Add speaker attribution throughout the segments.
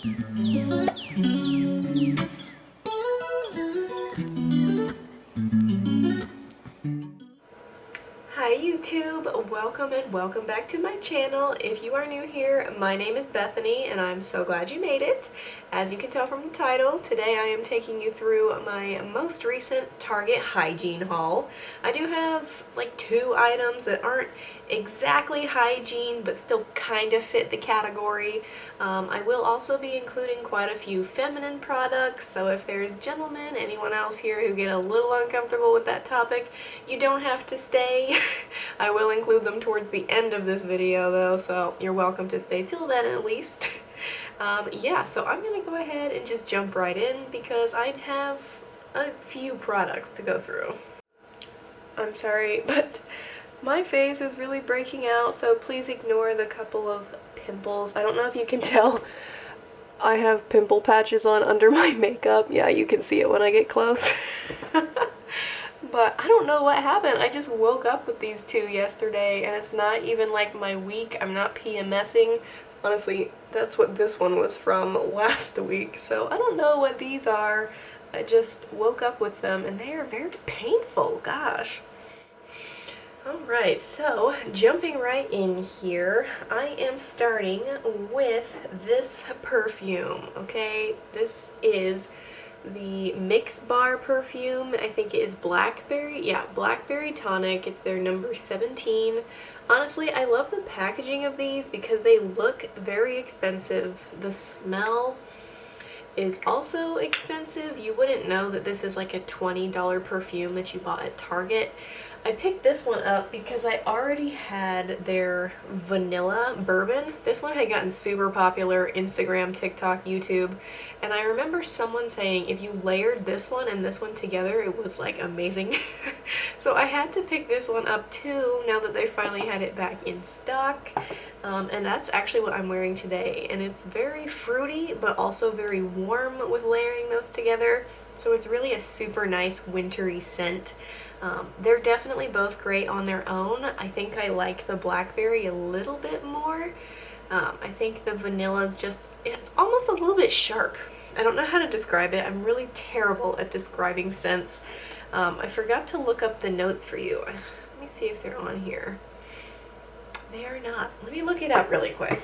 Speaker 1: Hi YouTube, welcome and welcome back to my channel. If you are new here, my name is Bethany and I'm so glad you made it. As you can tell from the title, today I am taking you through my most recent Target hygiene haul. I do have like 2 items that aren't exactly hygiene but still kind of fit the category. I will also be including quite a few feminine products, so if there's gentlemen, anyone else here who get a little uncomfortable with that topic, you don't have to stay. I will include them towards the end of this video though, so you're welcome to stay till then at least. Yeah, so I'm gonna go ahead and just jump right in because I have a few products to go through. I'm sorry, but my face is really breaking out, so please ignore the couple of pimples. I don't know if you can tell. I have pimple patches on under my makeup. Yeah, you can see it when I get close. But I don't know what happened. I just woke up with these 2 yesterday, and it's not even like my week. I'm not PMSing. Honestly, that's what this one was from last week. So I don't know what these are. I just woke up with them, and they are very painful. Gosh. Alright, so jumping right in here, I am starting with this perfume, okay? This is the Mix Bar perfume. I think it is Blackberry. Yeah, Blackberry Tonic. It's their number 17. Honestly, I love the packaging of these because they look very expensive. The smell is also expensive. You wouldn't know that this is like a $20 perfume that you bought at Target. I picked this one up because I already had their vanilla bourbon. This one had gotten super popular, Instagram, TikTok, YouTube, and I remember someone saying if you layered this one and this one together, it was like amazing. So I had to pick this one up too, now that they finally had it back in stock. And that's actually what I'm wearing today, and it's very fruity but also very warm with layering those together, so it's really a super nice wintry scent. They're definitely both great on their own. I think I like the blackberry a little bit more. I think the vanilla is just, it's almost a little bit sharp. I don't know how to describe it. I'm really terrible at describing scents. I forgot to look up the notes for you. Let me see if they're on here. They are not. Let me look it up really quick.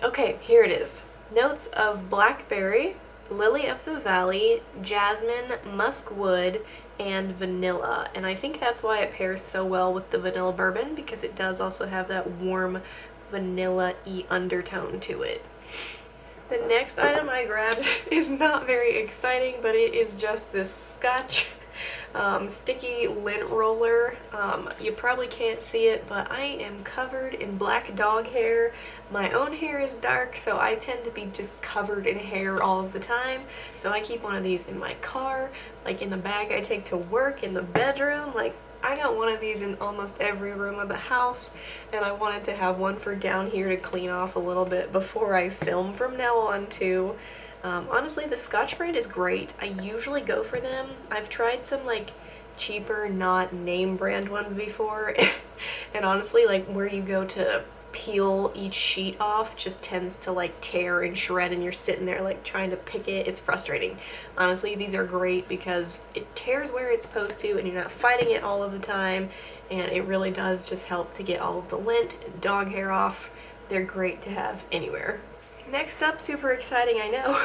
Speaker 1: Okay, here it is. Notes of blackberry, lily of the valley, jasmine, muskwood, and vanilla. And I think that's why it pairs so well with the vanilla bourbon, because it does also have that warm vanilla-y undertone to it. The next item I grabbed is not very exciting, but it is just this Scotch sticky lint roller. You probably can't see it, but I am covered in black dog hair. My own hair is dark, so I tend to be just covered in hair all of the time. So I keep one of these in my car, like in the bag I take to work, in the bedroom. Like, I got one of these in almost every room of the house, and I wanted to have one for down here to clean off a little bit before I film from now on too. Honestly, the Scotch brand is great. I usually go for them. I've tried some like cheaper, not name brand ones before, and honestly, like where you go to peel each sheet off just tends to like tear and shred, and you're sitting there like trying to pick it. It's frustrating. Honestly, these are great because it tears where it's supposed to and you're not fighting it all of the time, and it really does just help to get all of the lint and dog hair off. They're great to have anywhere. Next up, super exciting, I know,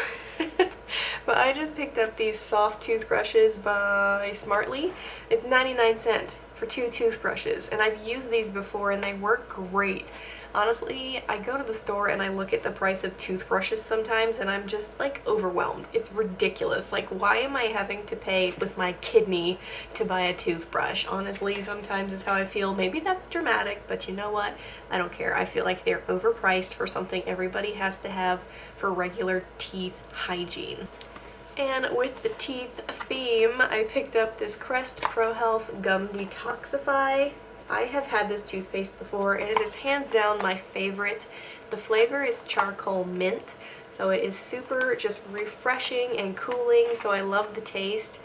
Speaker 1: but I just picked up these soft toothbrushes by Smartly. It's 99¢ for 2 toothbrushes, and I've used these before and they work great. Honestly, I go to the store and I look at the price of toothbrushes sometimes and I'm just like overwhelmed. It's ridiculous. Like, why am I having to pay with my kidney to buy a toothbrush? Honestly, sometimes is how I feel. Maybe that's dramatic, but you know what? I don't care. I feel like they're overpriced for something everybody has to have for regular teeth hygiene. And with the teeth theme, I picked up this Crest Pro Health Gum Detoxify. I have had this toothpaste before and it is hands down my favorite. The flavor is charcoal mint, so it is super just refreshing and cooling, so I love the taste.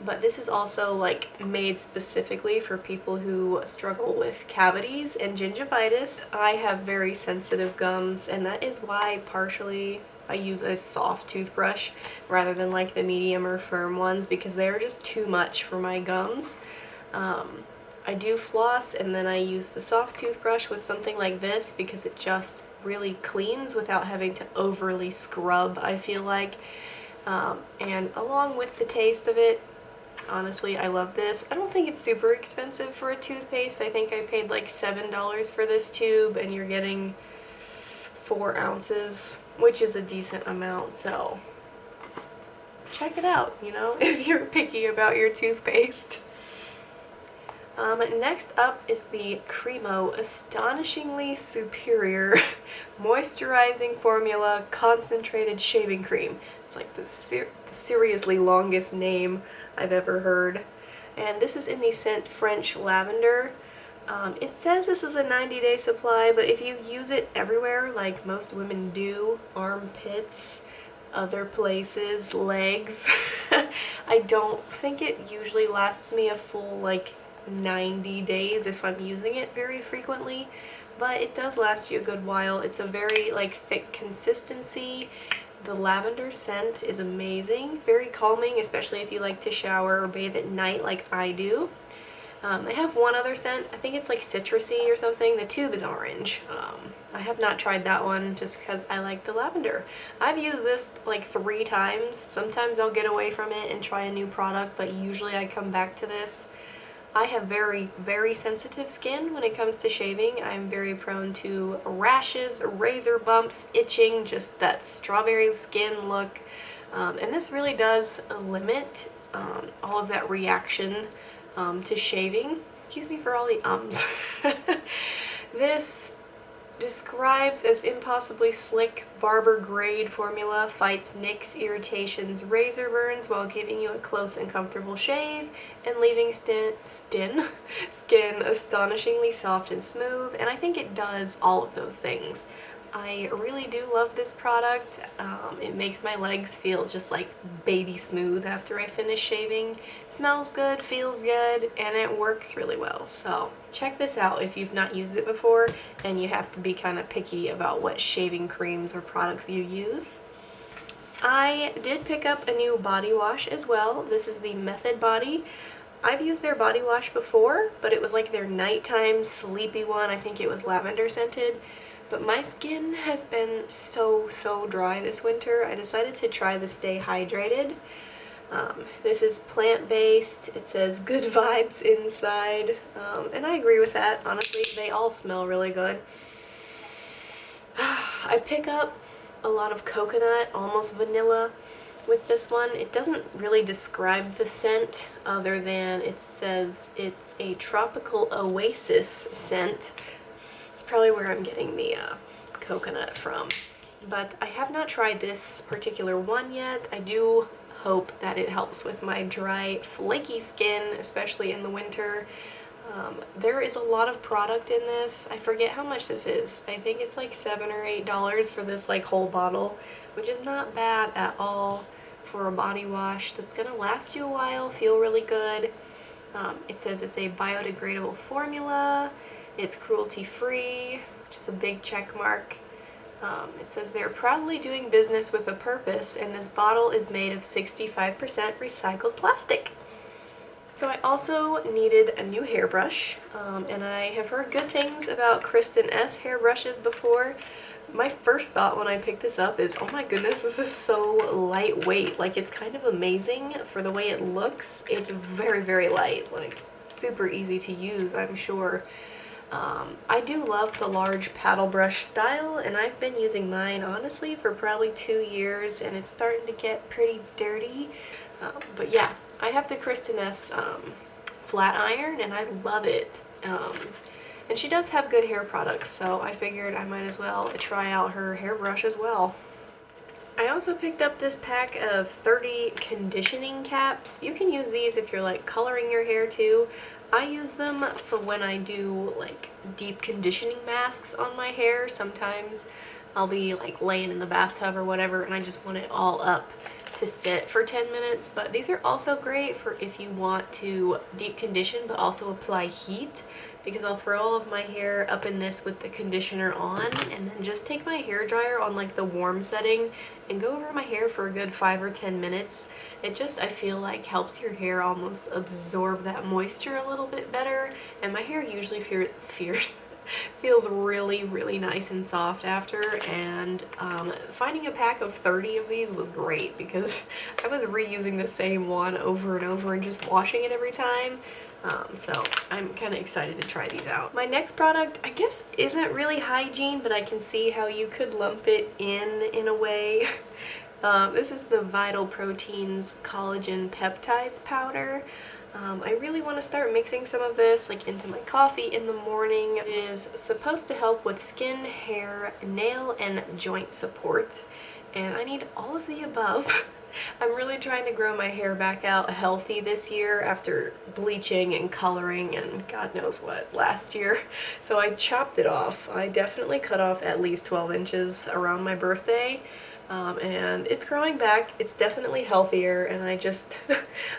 Speaker 1: but this is also like made specifically for people who struggle with cavities and gingivitis. I have very sensitive gums, and that is why partially I use a soft toothbrush rather than like the medium or firm ones, because they're just too much for my gums. I do floss, and then I use the soft toothbrush with something like this because it just really cleans without having to overly scrub, I feel like. And along with the taste of it, honestly, I love this. I don't think it's super expensive for a toothpaste. I think I paid like $7 for this tube, and you're getting 4 ounces, which is a decent amount, so check it out, you know, if you're picky about your toothpaste. Next up is the Cremo Astonishingly Superior Moisturizing Formula Concentrated Shaving Cream. It's like the seriously longest name I've ever heard. And this is in the scent French Lavender. It says this is a 90-day supply, but if you use it everywhere, like most women do, armpits, other places, legs, I don't think it usually lasts me a full, like, 90 days if I'm using it very frequently, but it does last you a good while. It's a very like thick consistency. The lavender scent is amazing, very calming, especially if you like to shower or bathe at night like I do. I have one other scent, I think it's like citrusy or something. The tube is orange. I have not tried that one just because I like the lavender. I've used this like 3 times. Sometimes I'll get away from it and try a new product, but usually I come back to this. I have very, very sensitive skin when it comes to shaving. I'm very prone to rashes, razor bumps, itching, just that strawberry skin look. And this really does limit all of that reaction to shaving. Excuse me for all the ums. This describes as impossibly slick barber grade formula, fights nicks, irritations, razor burns while giving you a close and comfortable shave and leaving skin astonishingly soft and smooth, and I think it does all of those things. I really do love this product. It makes my legs feel just like baby smooth after I finish shaving. It smells good, feels good, and it works really well. So check this out if you've not used it before and you have to be kind of picky about what shaving creams or products you use. I did pick up a new body wash as well. This is the Method Body. I've used their body wash before, but it was like their nighttime sleepy one. I think it was lavender scented. But my skin has been so dry this winter. I decided to try the Stay Hydrated. This is plant-based. It says good vibes inside. And I agree with that. Honestly, they all smell really good. I pick up a lot of coconut, almost vanilla with this one. It doesn't really describe the scent other than it says it's a tropical oasis scent. Probably where I'm getting the coconut from, but I have not tried this particular one yet. I do hope that it helps with my dry, flaky skin, especially in the winter. There is a lot of product in this. I forget how much this is. I think it's like $7 or $8 for this like whole bottle, which is not bad at all for a body wash that's gonna last you a while, feel really good. It says it's a biodegradable formula. It's cruelty-free, which is a big check mark. It says they're proudly doing business with a purpose, and this bottle is made of 65% recycled plastic. So I also needed a new hairbrush, and I have heard good things about Kristen S hairbrushes before. My first thought when I picked this up is, oh my goodness, this is so lightweight. Like, it's kind of amazing for the way it looks. It's very light, like super easy to use, I'm sure. I do love the large paddle brush style, and I've been using mine honestly for probably 2 years, and it's starting to get pretty dirty. But yeah, I have the Kristen S flat iron, and I love it. And she does have good hair products, so I figured I might as well try out her hairbrush as well. I also picked up this pack of 30 conditioning caps. You can use these if you're like coloring your hair too. I use them for when I do like deep conditioning masks on my hair. Sometimes I'll be like laying in the bathtub or whatever and I just want it all up to sit for 10 minutes, but these are also great for if you want to deep condition but also apply heat, because I'll throw all of my hair up in this with the conditioner on and then just take my hair dryer on like the warm setting and go over my hair for a good 5 or 10 minutes. It just, I feel like, helps your hair almost absorb that moisture a little bit better, and my hair usually feels really, really nice and soft after. And finding a pack of 30 of these was great because I was reusing the same one over and over and just washing it every time. So I'm kind of excited to try these out. My next product, I guess, isn't really hygiene, but I can see how you could lump it in a way. This is the Vital Proteins Collagen Peptides powder. I really want to start mixing some of this like into my coffee in the morning. It is supposed to help with skin, hair, nail, and joint support, and I need all of the above. I'm really trying to grow my hair back out healthy this year after bleaching and coloring and God knows what last year. So I chopped it off. I definitely cut off at least 12 inches around my birthday. And it's growing back. It's definitely healthier, and I just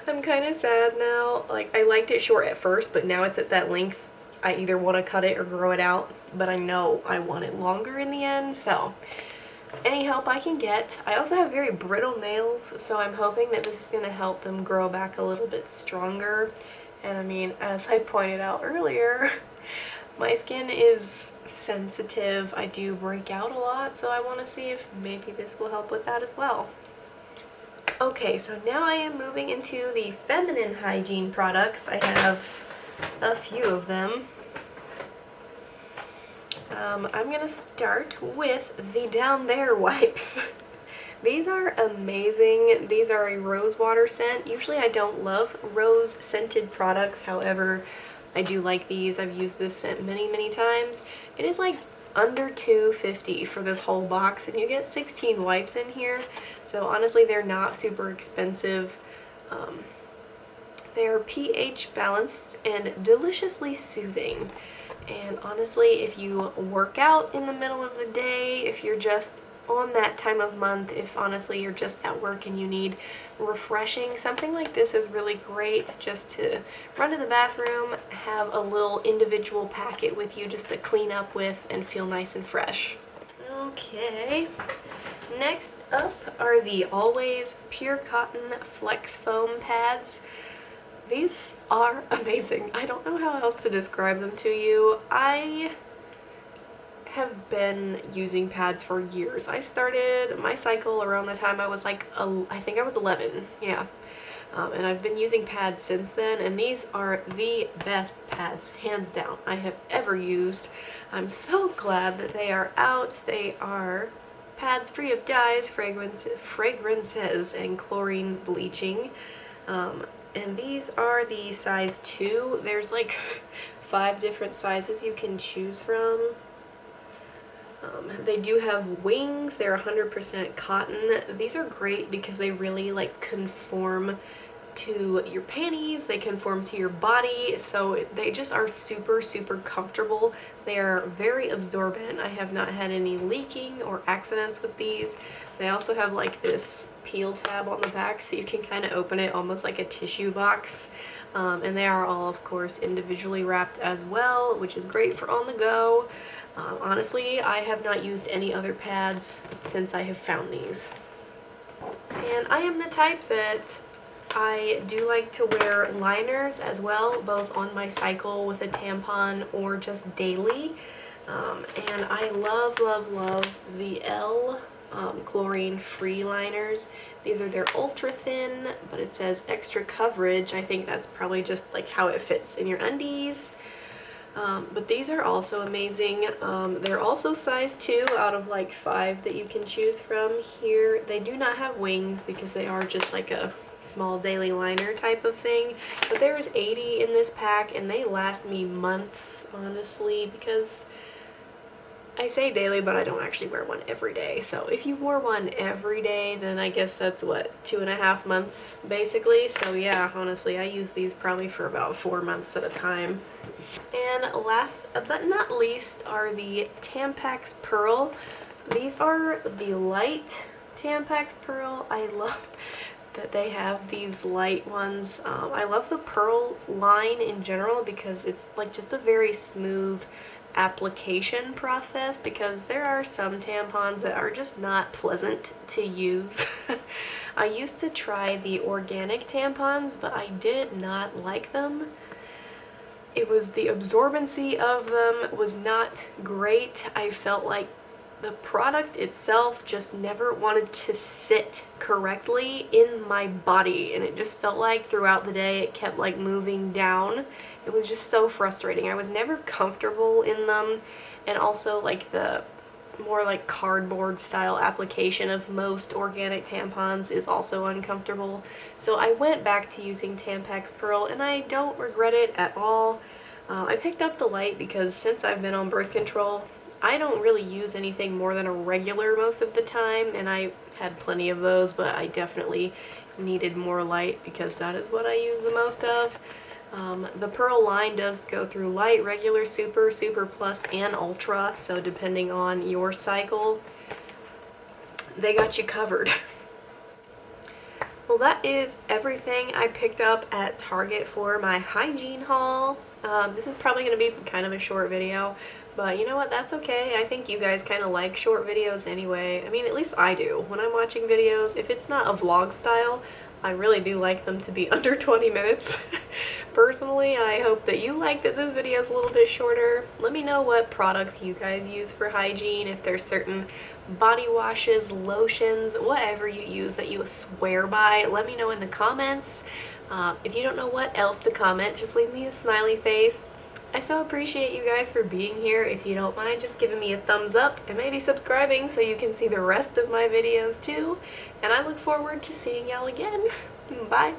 Speaker 1: I'm kind of sad now. Like, I liked it short at first, but now it's at that length I either want to cut it or grow it out, but I know I want it longer in the end, so any help I can get. I also have very brittle nails, so I'm hoping that this is going to help them grow back a little bit stronger. And I mean, as I pointed out earlier, my skin is sensitive. I do break out a lot, so I want to see if maybe this will help with that as well. Okay, so now I am moving into the feminine hygiene products. I have a few of them. I'm gonna start with the Down There wipes. These are amazing. These are a rose water scent. Usually I don't love rose scented products, however, I do like these. I've used this scent many, many times. It is like under $2.50 for this whole box, and you get 16 wipes in here. So honestly, they're not super expensive. They are pH balanced and deliciously soothing. And honestly, if you work out in the middle of the day, if you're just on that time of month, if honestly you're just at work and you need refreshing, something like this is really great just to run to the bathroom, have a little individual packet with you just to clean up with and feel nice and fresh. Okay, next up are the Always Pure Cotton Flex Foam pads. These are amazing. I don't know how else to describe them to you. I have been using pads for years. I started my cycle around the time I was like, I think I was 11, yeah. And I've been using pads since then, and these are the best pads, hands down, I have ever used. I'm so glad that they are out. They are pads free of dyes, fragrances, and chlorine bleaching. And these are the size 2. There's like 5 different sizes you can choose from. They do have wings. They're 100% cotton. These are great because they really like conform to your panties, they conform to your body, so they just are super, super comfortable. They are very absorbent. I have not had any leaking or accidents with these. They also have like this peel tab on the back, so you can kind of open it almost like a tissue box. And they are all, of course, individually wrapped as well, which is great for on the go. Honestly, I have not used any other pads since I have found these. And I am the type that I do like to wear liners as well, both on my cycle with a tampon or just daily. And I love, love, love the Elle chlorine free liners. These are their ultra thin, but it says extra coverage. I think that's probably just like how it fits in your undies. But these are also amazing. They're also size 2 out of like 5 that you can choose from here. They do not have wings because they are just like a small daily liner type of thing, but there's 80 in this pack, and they last me months, honestly, because I say daily, but I don't actually wear one every day. So if you wore one every day, then I guess that's what, 2.5 months basically. So yeah, honestly, I use these probably for about 4 months at a time. And last but not least are the Tampax Pearl. These are the light Tampax Pearl. I love that they have these light ones. I love the Pearl line in general because it's like just a very smooth application process, because there are some tampons that are just not pleasant to use. I used to try the organic tampons, but I did not like them. It was the absorbency of them was not great. I felt like the product itself just never wanted to sit correctly in my body, and it just felt like throughout the day it kept like moving down. It was just so frustrating. I was never comfortable in them, and also like the more like cardboard style application of most organic tampons is also uncomfortable. So I went back to using Tampax Pearl, and I don't regret it at all. I picked up the light because since I've been on birth control, I don't really use anything more than a regular most of the time, and I had plenty of those, but I definitely needed more light because that is what I use the most of. The Pearl line does go through light, regular, super, super plus, and ultra, so depending on your cycle, they got you covered. Well, that is everything I picked up at Target for my hygiene haul. This is probably going to be kind of a short video, but you know what, that's okay. I think you guys kind of like short videos anyway. I mean, at least I do. When I'm watching videos, if it's not a vlog style, I really do like them to be under 20 minutes. Personally, I hope that you like that this video is a little bit shorter. Let me know what products you guys use for hygiene, if there's certain body washes, lotions, whatever you use that you swear by. Let me know in the comments. If you don't know what else to comment, just leave me a smiley face. I so appreciate you guys for being here. If you don't mind just giving me a thumbs up and maybe subscribing so you can see the rest of my videos too. And I look forward to seeing y'all again. Bye.